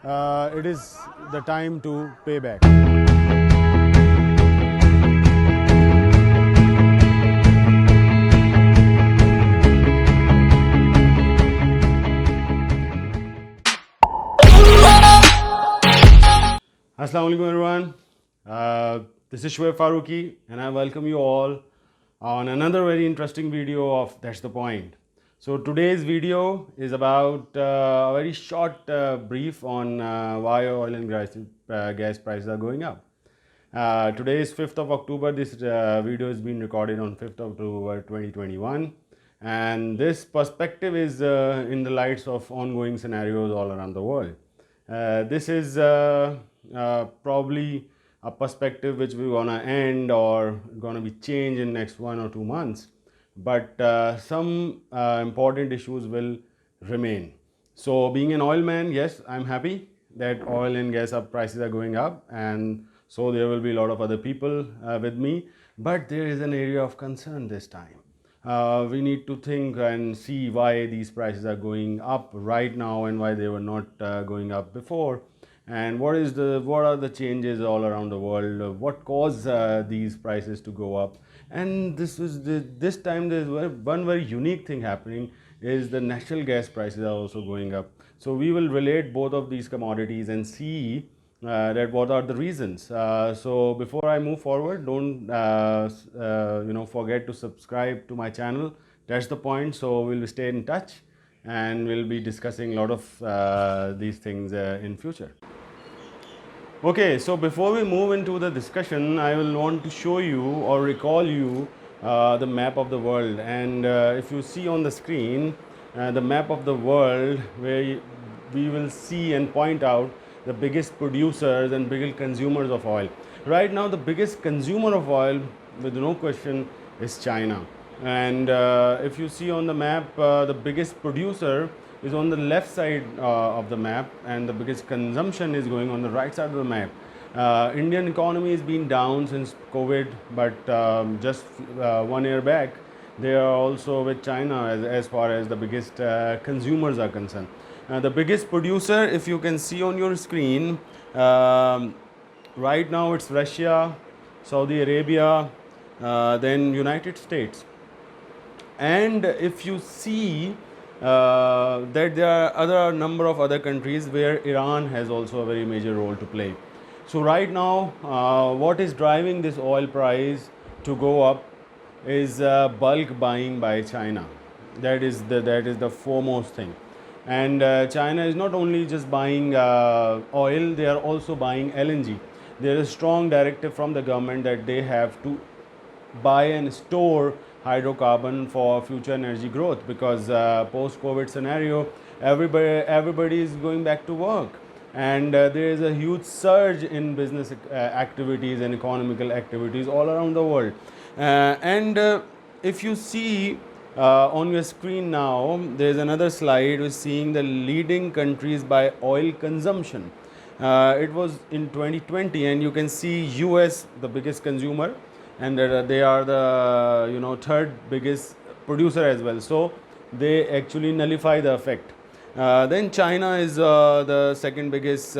it is the time to pay back. Assalamu alaikum everyone. This is Shoaib Farooqi and I welcome you all on another very interesting video of That's the Point. So today's video is about a very short brief on why oil and gas prices are going up. Today is 5th of October. This video is being recorded on 5th of October 2021, and this perspective is in the lights of ongoing scenarios all around the world. This is probably a perspective which we're gonna end or gonna be changed in next 1 or 2 months, but some important issues will remain. So being an oil man, yes, I'm happy that oil and gas prices are going up, and so there will be a lot of other people with me, but there is an area of concern this time. We need to think and see why these prices are going up right now and why they were not going up before, and what are the changes all around the world, what caused these prices to go up. And this time there's one very unique thing happening, is the natural gas prices are also going up. So we will relate both of these commodities and see that what are the reasons. So before I move forward, don't forget to subscribe to my channel. That's the point. So we'll stay in touch and we'll be discussing a lot of these things in future. Okay, so before we move into the discussion, I will want to show you or recall you the map of the world. And if you see on the screen the map of the world, where we will see and point out the biggest producers and biggest consumers of oil. Right now, the biggest consumer of oil, with no question, is China. And if you see on the map, the biggest producer is on the left side of the map, and the biggest consumption is going on the right side of the map. Indian economy has been down since COVID, but just 1 year back, they are also with China as far as the biggest consumers are concerned. The biggest producer, if you can see on your screen, right now it's Russia, Saudi Arabia, then United States. And if you see that there are other number of other countries where Iran has also a very major role to play. So right now, what is driving this oil price to go up is bulk buying by China. That is the foremost thing. And China is not only just buying oil, they are also buying LNG. There is a strong directive from the government that they have to buy and store hydrocarbon for future energy growth, because post-COVID scenario, everybody is going back to work, and there is a huge surge in business activities and economical activities all around the world. And if you see on your screen now, there is another slide with seeing the leading countries by oil consumption. It was in 2020, and you can see US, the biggest consumer, and they are the third biggest producer as well. So they actually nullify the effect. Then China is the second biggest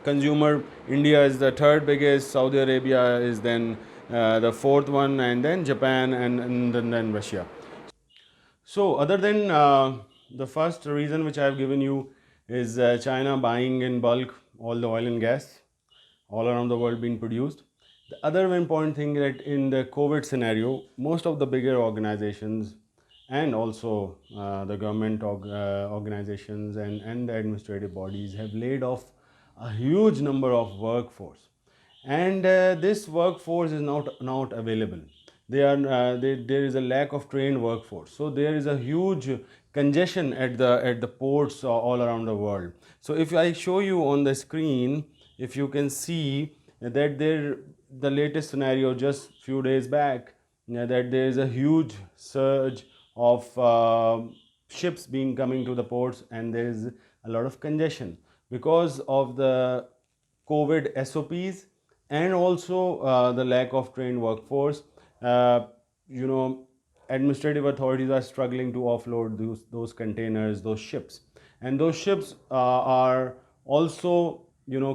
consumer. India is the third biggest. Saudi Arabia is then the fourth one, and then Japan, and then Russia. So other than the first reason which I have given you is China buying in bulk all the oil and gas all around the world being produced. The other important thing that in the COVID scenario, most of the bigger organizations and also the government organizations and the administrative bodies have laid off a huge number of workforce, and this workforce is not available. There is a lack of trained workforce, so there is a huge congestion at the ports all around the world. So if I show you on the screen, if you can see that the latest scenario just few days back, that there is a huge surge of ships being coming to the ports, and there is a lot of congestion because of the COVID SOPs, and also the lack of trained workforce. Administrative authorities are struggling to offload those containers, those ships, and those ships are also,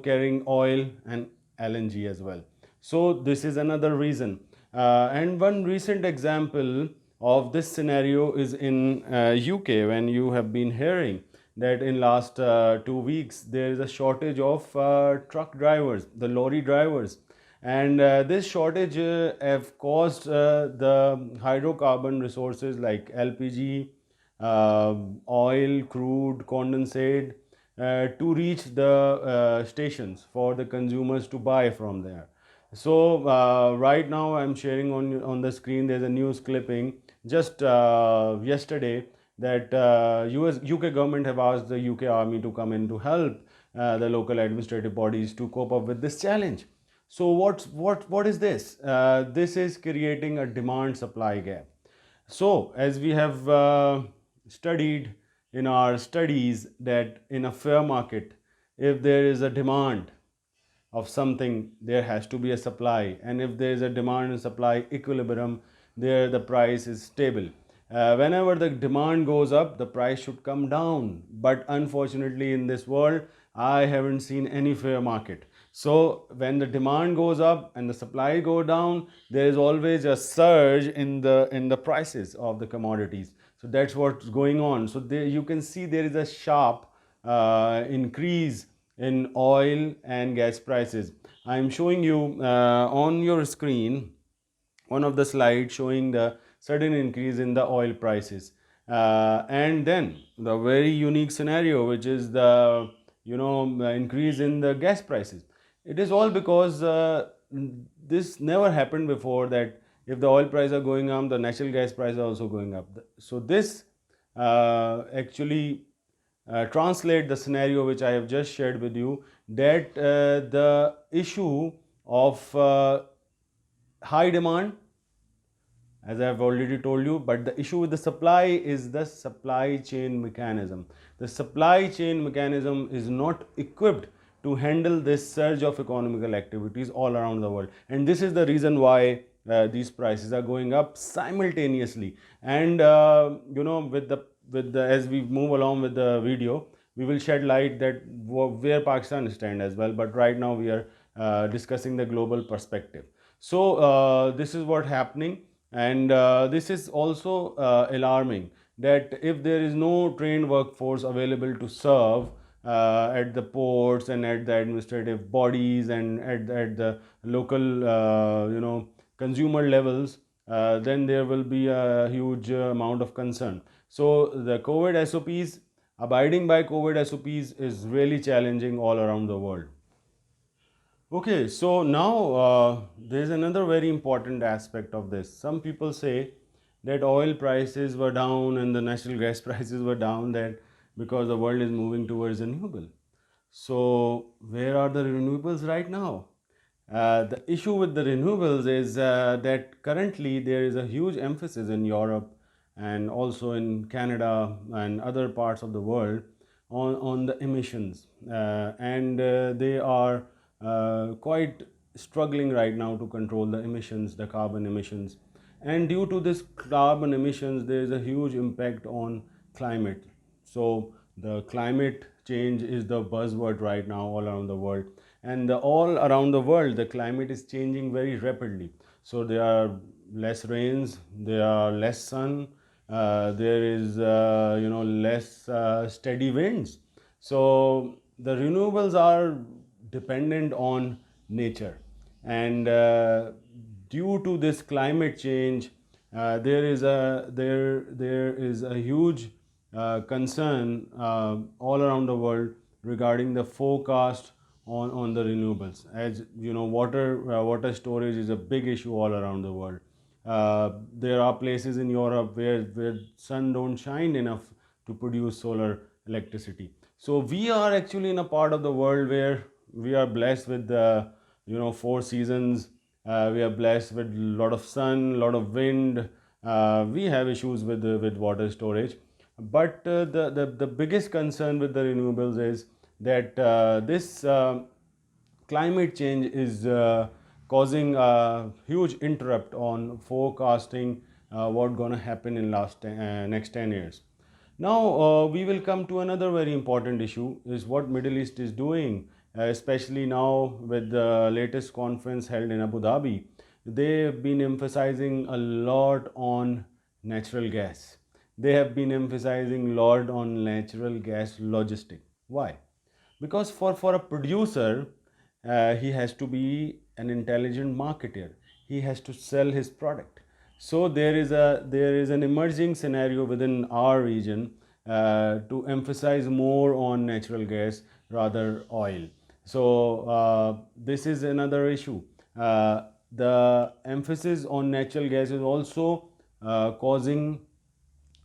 carrying oil and LNG as well. So this is another reason. And one recent example of this scenario is in UK, when you have been hearing that in last 2 weeks there is a shortage of truck drivers, the lorry drivers, and this shortage have caused the hydrocarbon resources like LPG, oil, crude, condensate, to reach the stations for the consumers to buy from there. So right now I'm sharing on the screen, there's a news clipping just yesterday that UK government have asked the UK Army to come in to help the local administrative bodies to cope up with this challenge. So what is this? This is creating a demand supply gap. So as we have studied in our studies that in a fair market, if there is a demand of something, there has to be a supply, and if there is a demand and supply equilibrium, there the price is stable. Whenever the demand goes up, the price should come down, but unfortunately in this world I haven't seen any fair market. So when the demand goes up and the supply go down, there is always a surge in the prices of the commodities. So that's what's going on. So there you can see there is a sharp increase in oil and gas prices. I am showing you on your screen one of the slides showing the sudden increase in the oil prices, and then the very unique scenario, which is the increase in the gas prices. It is all because this never happened before, that if the oil prices are going up, the natural gas prices are also going up. So this actually translate the scenario which I have just shared with you, that the issue of high demand, as I have already told you, but the issue with the supply is the supply chain mechanism. The supply chain mechanism is not equipped to handle this surge of economical activities all around the world, and this is the reason why these prices are going up simultaneously. And with the as we move along with the video, we will shed light that where Pakistan stand as well, but right now we are discussing the global perspective. So this is what happening, and this is also alarming, that if there is no trained workforce available to serve at the ports and at the administrative bodies and at the local consumer levels, then there will be a huge amount of concern. So the COVID SOPs, abiding by COVID SOPs is really challenging all around the world. Okay, so now there is another very important aspect of this. Some people say that oil prices were down and the natural gas prices were down, that because the world is moving towards renewable. So where are the renewables right now? The issue with the renewables is that currently there is a huge emphasis in Europe and also in Canada and other parts of the world on the emissions, and they are quite struggling right now to control the emissions, the carbon emissions. And due to this carbon emissions, there is a huge impact on climate. So the climate change is the buzzword right now all around the world, and all around the world the climate is changing very rapidly. So there are less rains, there are less sun, there is less steady winds. So the renewables are dependent on nature, and due to this climate change, there is a huge concern all around the world regarding the forecast on the renewables. As you know, water storage is a big issue all around the world. There are places in Europe where sun don't shine enough to produce solar electricity. So we are actually in a part of the world where we are blessed with the four seasons. We are blessed with a lot of sun, a lot of wind. We have issues with water storage, but the biggest concern with the renewables is that this climate change is causing a huge interrupt on forecasting what gonna happen in next 10 years. Now we will come to another very important issue, is what Middle East is doing, especially now with the latest conference held in Abu Dhabi. They've been emphasizing a lot on natural gas. They have been emphasizing a lot on natural gas logistic. Why? Because for a producer, he has to be an intelligent marketer. He has to sell his product. So there is an emerging scenario within our region to emphasize more on natural gas rather oil. So this is another issue. The emphasis on natural gas is also causing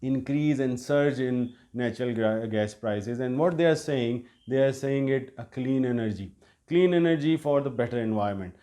increase and surge in natural gas prices. And what they are saying it a clean energy for the better environment.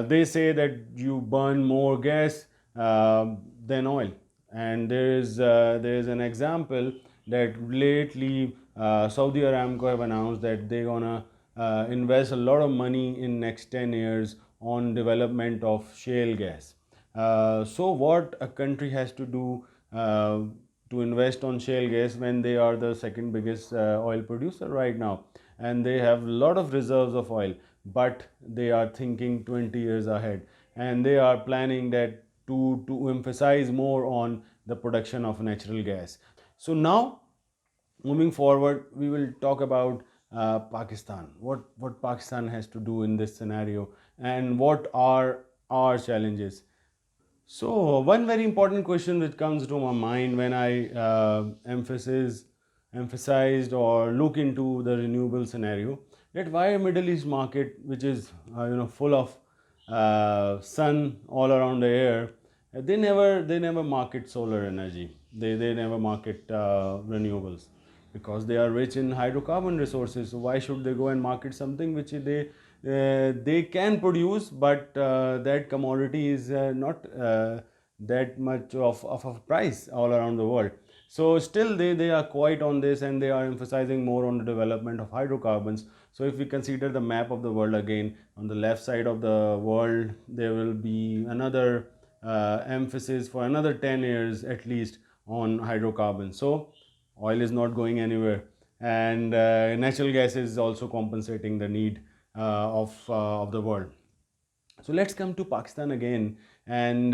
They say that you burn more gas than oil. And there is an example that lately Saudi Aramco have announced that they're gonna invest a lot of money in next 10 years on development of shale gas. So what a country has to do to invest on shale gas when they are the second biggest oil producer right now, and they have a lot of reserves of oil, but they are thinking 20 years ahead, and they are planning that to emphasize more on the production of natural gas. So now, moving forward, we will talk about Pakistan. What Pakistan has to do in this scenario, and what are our challenges. So one very important question that comes to my mind when I emphasized or look into the renewable scenario, that why a Middle East market, which is full of sun all around the air, they never market solar energy. They never market renewables, because they are rich in hydrocarbon resources. So why should they go and market something which they can produce, but that commodity is not that much of a price all around the world. So still they are quiet on this, and they are emphasizing more on the development of hydrocarbons. So if we consider the map of the world again, on the left side of the world there will be another emphasis for another 10 years at least on hydrocarbons. So oil is not going anywhere, and natural gas is also compensating the need of the world. So let's come to Pakistan again, and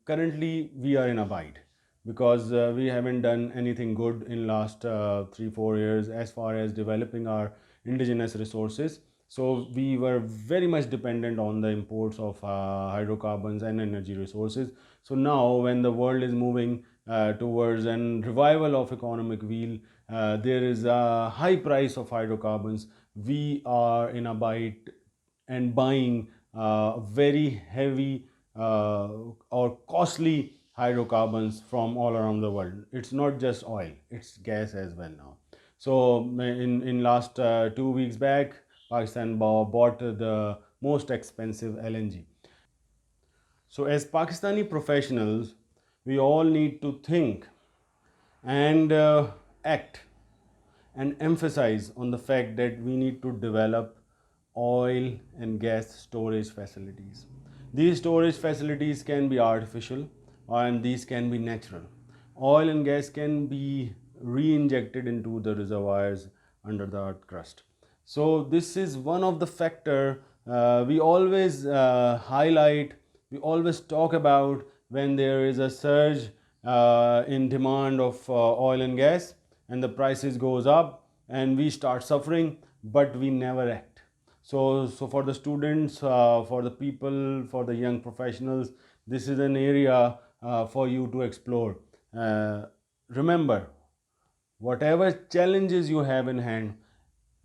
currently we are in a bind, because we haven't done anything good in last 3-4 years as far as developing our indigenous resources. So we were very much dependent on the imports of hydrocarbons and energy resources. So now when the world is moving towards an revival of economic wheel, there is a high price of hydrocarbons. We are in a bite and buying very heavy or costly hydrocarbons from all around the world. It's not just oil, it's gas as well now. So in last 2 weeks back, Pakistan bought the most expensive LNG. So as Pakistani professionals, we all need to think and act and emphasize on the fact that we need to develop oil and gas storage facilities. These storage facilities can be artificial, and these can be natural. Oil and gas can be re-injected into the reservoirs under the earth crust. So this is one of the factor we always highlight, we always talk about when there is a surge in demand of oil and gas, and the prices goes up and we start suffering, but we never act. So for the students, for the people, for the young professionals, this is an area for you to explore. Remember, whatever challenges you have in hand,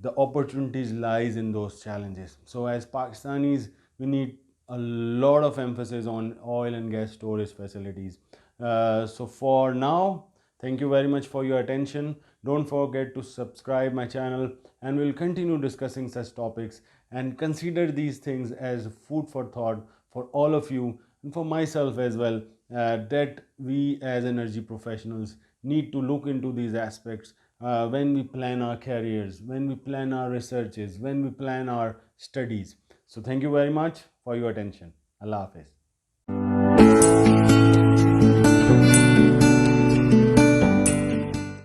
the opportunities lies in those challenges. So as Pakistanis, we need a lot of emphasis on oil and gas storage facilities. So for now, thank you very much for your attention. Don't forget to subscribe my channel, and we'll continue discussing such topics, and consider these things as food for thought for all of you and for myself as well, that we as energy professionals need to look into these aspects when we plan our careers, when we plan our researches, when we plan our studies. So thank you very much for your attention. Allah Hafiz.